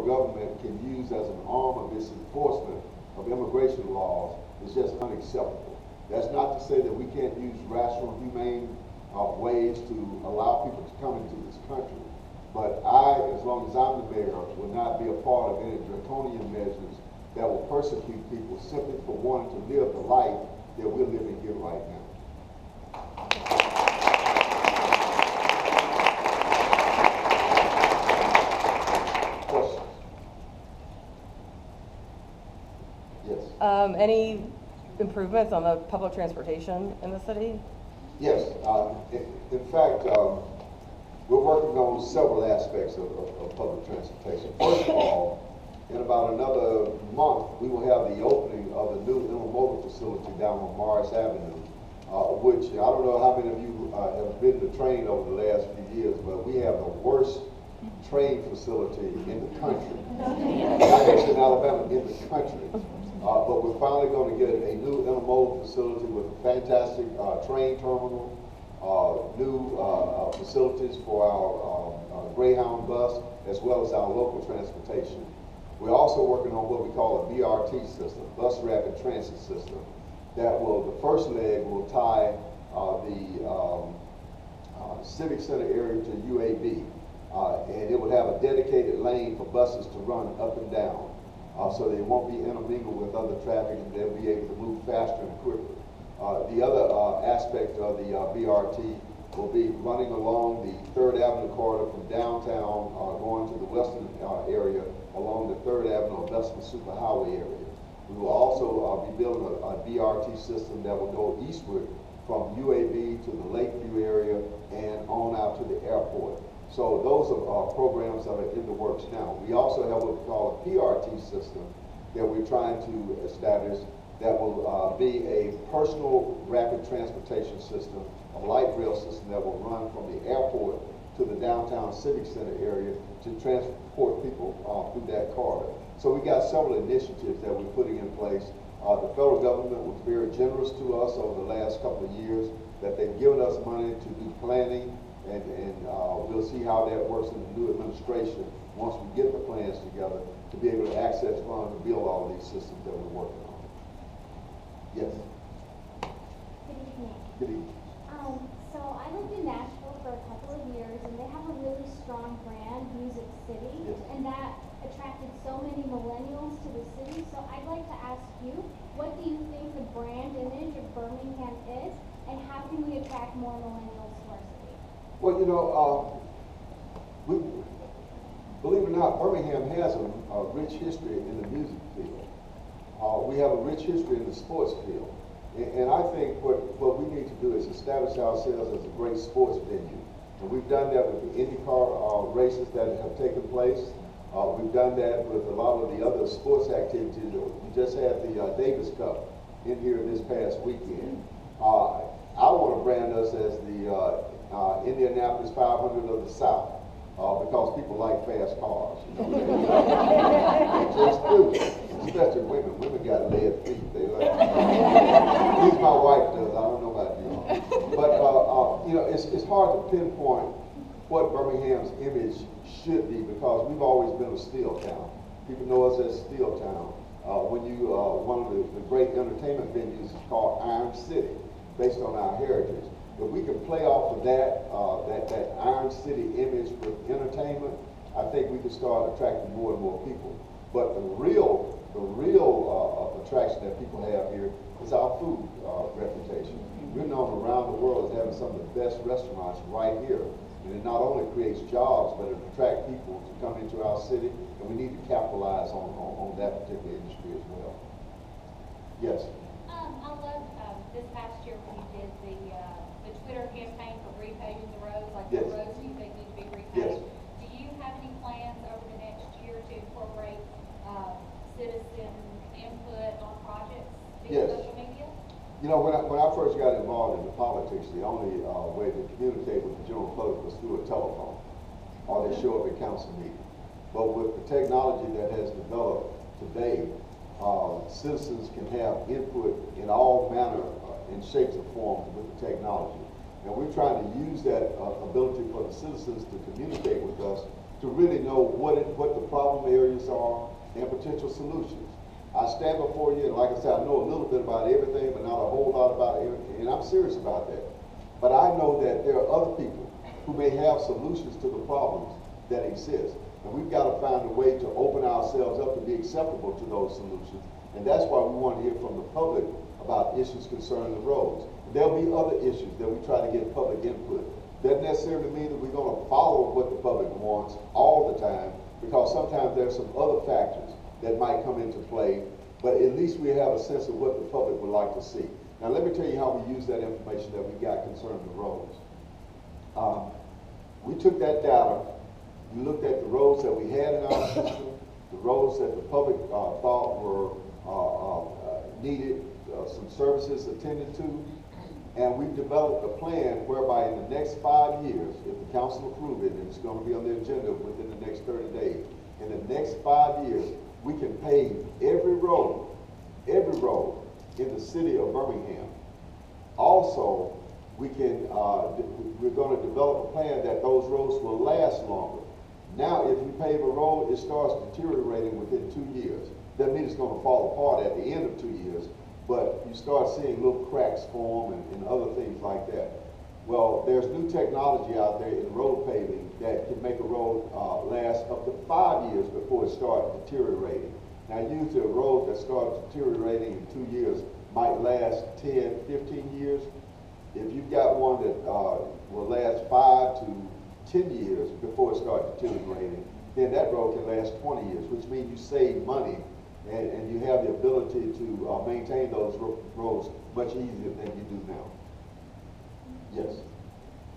federal government can use as an arm of its enforcement of immigration laws is just unacceptable. That's not to say that we can't use rational, humane ways to allow people to come into this country. But I, as long as I'm the mayor, will not be a part of any draconian measures that will persecute people simply for wanting to live the life that we're living here right now. Questions? Yes. Any improvements on the public transportation in the city? Yes. In fact, we're working on several aspects of public transportation. First of all, in about another month, we will have the opening of a new intermodal facility down on Morris Avenue, which I don't know how many of you have been to train over the last few years, but we have the worst train facility in the country. Not just in Alabama, in the country. But we're finally going to get a new intermodal facility with a fantastic train terminal, new facilities for our Greyhound bus, as well as our local transportation. We're also working on what we call a BRT system, Bus Rapid Transit System, that will, the first leg will tie the Civic Center area to UAB, and it will have a dedicated lane for buses to run up and down. So they won't be intermingled with other traffic, and they'll be able to move faster and quicker. The other aspect of the BRT will be running along the 3rd Avenue corridor from downtown going to the western area along the 3rd Avenue Investment Superhighway area. We will also be building a BRT system that will go eastward from UAB to the Lakeview area and on out to the airport. So those are programs that are in the works now. We also have what we call a PRT system that we're trying to establish that will be a personal rapid transportation system, a light rail system that will run from the airport to the downtown Civic Center area to transport people through that corridor. So we got several initiatives that we're putting in place. The federal government was very generous to us over the last couple of years, that they've given us money to do planning, and we'll see how that works in the new administration once we get the plans together to be able to access funds to build all these systems that we're working on. Yes. Good evening. Good evening. So I lived in Nashville for a couple of years, and they have a really strong brand, Music City, Yes. and that attracted so many millennials to the city. So I'd like to ask you, what do you think the brand image of Birmingham is, and how can we attract more millennials to our city? Well, you know, believe it or not, Birmingham has a rich history in the music field. We have a rich history in the sports field. And I think what we need to do is establish ourselves as a great sports venue. And we've done that with the IndyCar races that have taken place. We've done that with a lot of the other sports activities. We just had the Davis Cup in here this past weekend. I want to brand us as the Indianapolis 500 of the South. Because people like fast cars, you know. They just do, especially women. Women got lead feet. They like. At least my wife does. I don't know about you. But you know, it's hard to pinpoint what Birmingham's image should be because we've always been a steel town. People know us as Steel Town. One of the great entertainment venues is called Iron City, based on our heritage. If we can play off of that Iron City image with entertainment, I think we can start attracting more and more people. But the real attraction that people have here is our food reputation. We're known around the world as having some of the best restaurants right here. And it not only creates jobs, but it attracts people to come into our city, and we need to capitalize on that particular industry as well. Yes? I love this past year when you did the Twitter campaign for repaving the roads, like Yes. what roads do you think need to be repaved? Yes. Do you have any plans over the next year to incorporate citizen input on projects via Yes. social media? You know, when I first got involved in the politics, the only way to communicate with the general public was through a telephone, or they show up at council meeting. But with the technology that has developed today, citizens can have input in all manner in shapes and forms with the technology. And we're trying to use that ability for the citizens to communicate with us to really know what the problem areas and potential solutions. I stand before you, and like I said, I know a little bit about everything, but not a whole lot about everything, and I'm serious about that. But I know that there are other people who may have solutions to the problems that exist. And we've got to find a way to open ourselves up to be acceptable to those solutions. And that's why we want to hear from the public about issues concerning the roads. There'll be other issues that we try to get public input. Doesn't necessarily mean that we're going to follow what the public wants all the time, because sometimes there's some other factors that might come into play, but at least we have a sense of what the public would like to see. Now let me tell you how we use that information that we got concerning the roads. We took that data, we looked at the roads that we had in our system, the roads that the public thought were needed some services attended to, and we've developed a plan whereby in the next 5 years, if the council approve it, and it's going to be on the agenda within the next 30 days, in the next 5 years, we can pave every road in the city of Birmingham. Also, we're going to develop a plan that those roads will last longer. Now, if you pave a road, it starts deteriorating within 2 years. Doesn't mean it's going to fall apart at the end of 2 years, but you start seeing little cracks form and other things like that. Well, there's new technology out there in road paving that can make a road last up to 5 years before it starts deteriorating. Now, usually a road that starts deteriorating in 2 years might last 10, 15 years. If you've got one that will last 5 to 10 years before it starts deteriorating, then that road can last 20 years, which means you save money and you have the ability to maintain those roads much easier than you do now. Yes.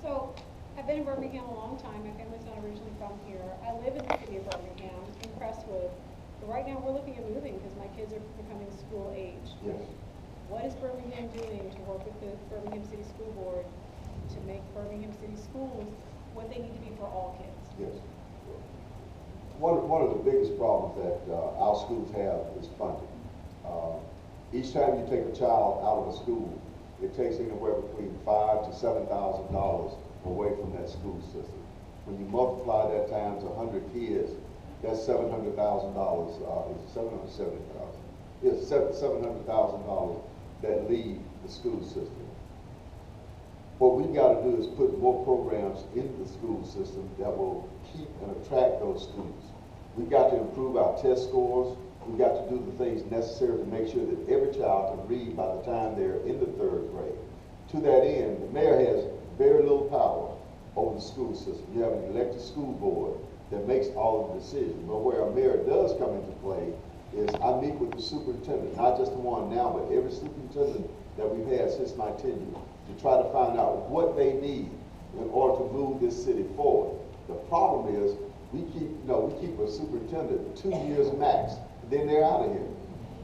So, I've been in Birmingham a long time. My family's not originally from here. I live in the city of Birmingham, in Crestwood. But right now, we're looking at moving because my kids are becoming school age. Yes. What is Birmingham doing to work with the Birmingham City School Board to make Birmingham City schools what they need to be for all kids? Yes. One of the biggest problems that our schools have is funding. Each time you take a child out of a school, it takes anywhere between $5,000 to $7,000 away from that school system. When you multiply that times 100 kids, that's $700,000. It's $770,000. It's $700,000 that leave the school system. What we've got to do is put more programs into the school system that will keep and attract those students. We've got to improve our test scores. We've got to do the things necessary to make sure that every child can read by the time they're in the 3rd grade. To that end, the mayor has very little power over the school system. You have an elected school board that makes all of the decisions. But where a mayor does come into play is I meet with the superintendent, not just the one now, but every superintendent that we've had since my tenure, to try to find out what they need in order to move this city forward. The problem is we keep a superintendent 2 years max, then they're out of here.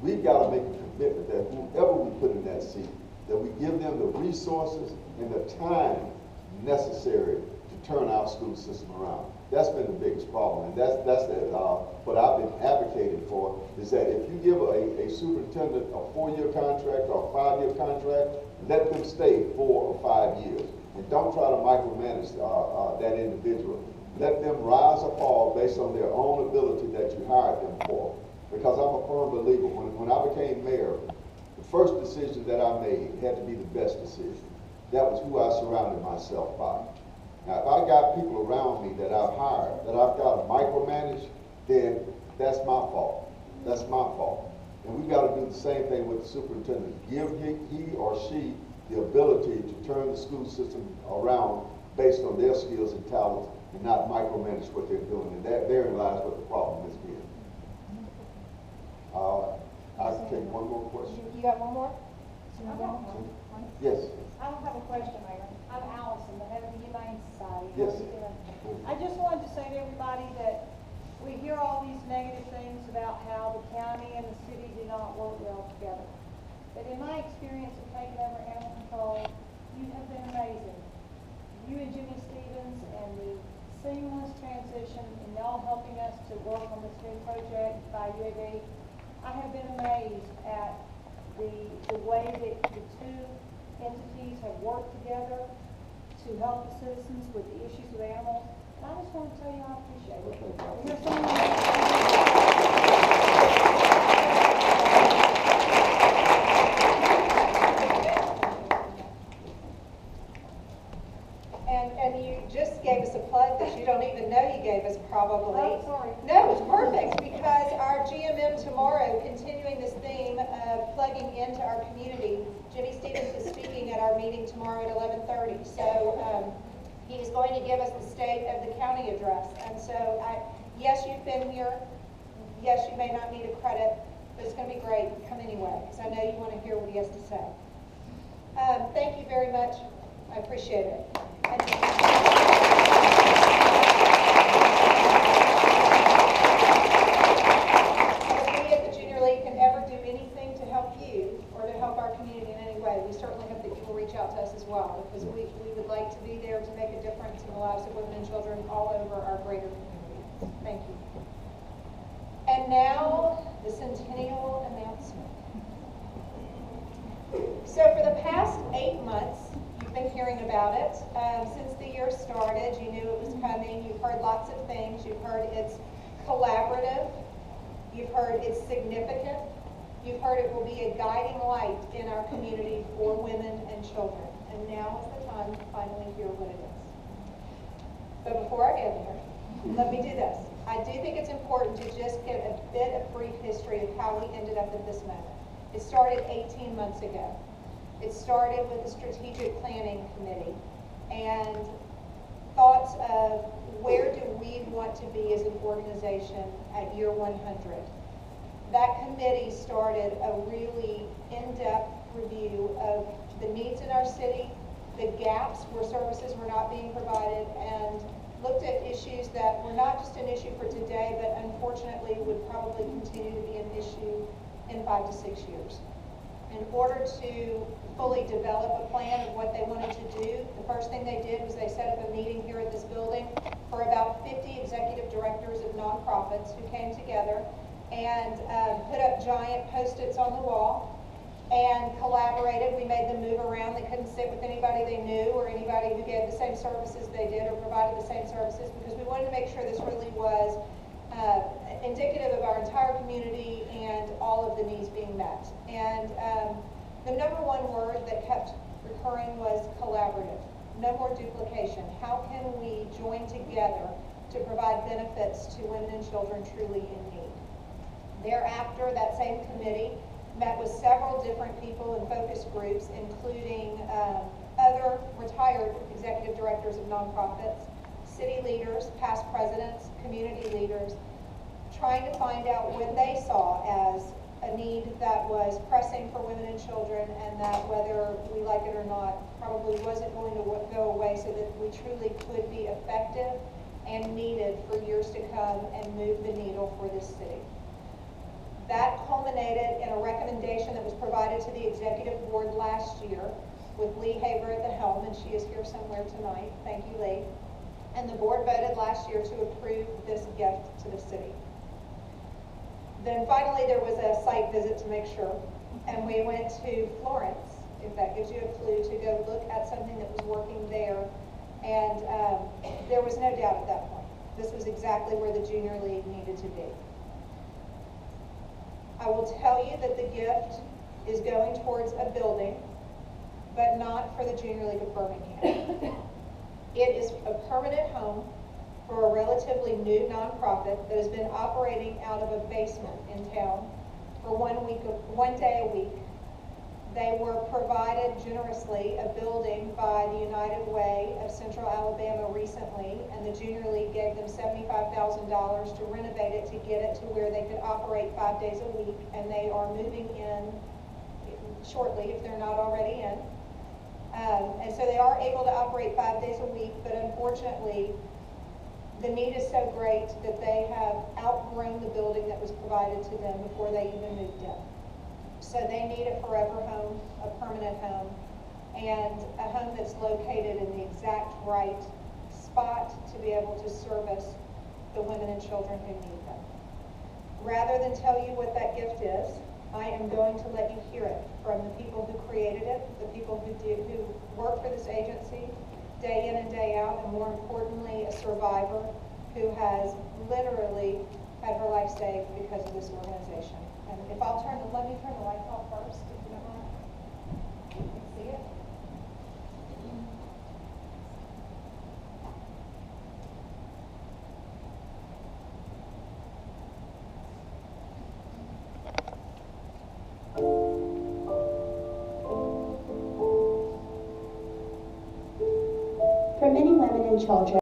We've got to make a commitment that whoever we put in that seat, that we give them the resources and the time necessary to turn our school system around. That's been the biggest problem, and that's what I've been advocating for, is that if you give a superintendent a 4-year contract or a 5-year contract, let them stay 4 or 5 years, and don't try to micromanage that individual. Let them rise or fall based on their own ability that you hired them for. Because I'm a firm believer, when I became mayor, the first decision that I made had to be the best decision. That was who I surrounded myself by. Now, if I got people around me that I've hired, that I've got to micromanage, then that's my fault. That's my fault. And we've got to do the same thing with the superintendent. Give he or she the ability to turn the school system around based on their skills and talents, and not micromanage what they're doing. And therein lies what the problem has been. I'll take one more question. You got one more? Yes. I don't have a question, Mayor. I'm Allison, the head of the Humane Society. Yes. I just wanted to say to everybody that we hear all these negative things about how the county and the city do not work well together. But in my experience of taking over animal control, you have been amazing. You and Jimmy Stevens and the seamless transition and y'all helping us to work on this new project by UAB. I have been amazed at the way that the two entities have worked together to help the citizens with the issues of animals. And I just want to tell you I appreciate it. We have so many plugging into our community. Jimmy Stevens is speaking at our meeting tomorrow at 11:30. So he is going to give us the state of the county address. And so, yes, you've been here. Yes, you may not need a credit, but it's going to be great. Come anyway, because I know you want to hear what he has to say. Thank you very much. I appreciate it. If we at the Junior League can ever do anything to help you or to help our community in any way, we certainly hope that you will reach out to us as well, because we would like to be there to make a difference in the lives of women and children all over our greater community. Thank you. And now, the centennial announcement. So for the past 8 months, you've been hearing about it. Since the year started, you knew it was coming. You've heard lots of things. You've heard it's collaborative. You've heard it's significant. You've heard it will be a guiding light in our community for women and children. And now is the time to finally hear what it is. But before I get there, let me do this. I do think it's important to just get a bit of brief history of how we ended up at this moment. It started 18 months ago. It started with the Strategic Planning Committee and thoughts of where do we want to be as an organization at year 100. That committee started a really in-depth review of the needs in our city, the gaps where services were not being provided, and looked at issues that were not just an issue for today, but unfortunately would probably continue to be an issue in 5 to 6 years. In order to fully develop a plan of what they wanted to do, the first thing they did was they set up a meeting here at this building for about 50 executive directors of nonprofits who came together and put up giant Post-its on the wall and collaborated. We made them move around. They couldn't sit with anybody they knew or anybody who gave the same services they did or provided the same services, because we wanted to make sure this really was indicative of our entire community and all of the needs being met. And the number one word that kept recurring was collaborative. No more duplication. How can we join together to provide benefits to women and children truly in need? Thereafter, that same committee met with several different people in focus groups, including other retired executive directors of nonprofits, city leaders, past presidents, community leaders, trying to find out what they saw as a need that was pressing for women and children, and that, whether we like it or not, probably wasn't going to go away, so that we truly could be effective and needed for years to come and move the needle for this city. That culminated in a recommendation that was provided to the executive board last year with Lee Haber at the helm, and she is here somewhere tonight. Thank you, Lee. And the board voted last year to approve this gift to the city. Then finally there was a site visit to make sure, and we went to Florence, if that gives you a clue, to go look at something that was working there. And there was no doubt at that point. This was exactly where the Junior League needed to be. I will tell you that the gift is going towards a building, but not for the Junior League of Birmingham. It is a permanent home for a relatively new nonprofit that has been operating out of a basement in town for 1 day a week. They were provided generously a building by the United Way of Central Alabama recently, and the Junior League gave them $75,000 to renovate it to get it to where they could operate 5 days a week, and they are moving in shortly if they're not already in. And so they are able to operate 5 days a week, but unfortunately the need is so great that they have outgrown the building that was provided to them before they even moved in. So they need a forever home, a permanent home, and a home that's located in the exact right spot to be able to service the women and children who need them. Rather than tell you what that gift is, I am going to let you hear it from the people who created it, the people who work for this agency day in and day out, and more importantly, a survivor who has literally had her life saved because of this organization. And if I'll let me turn the lights off first, if you don't mind. You can see it. children.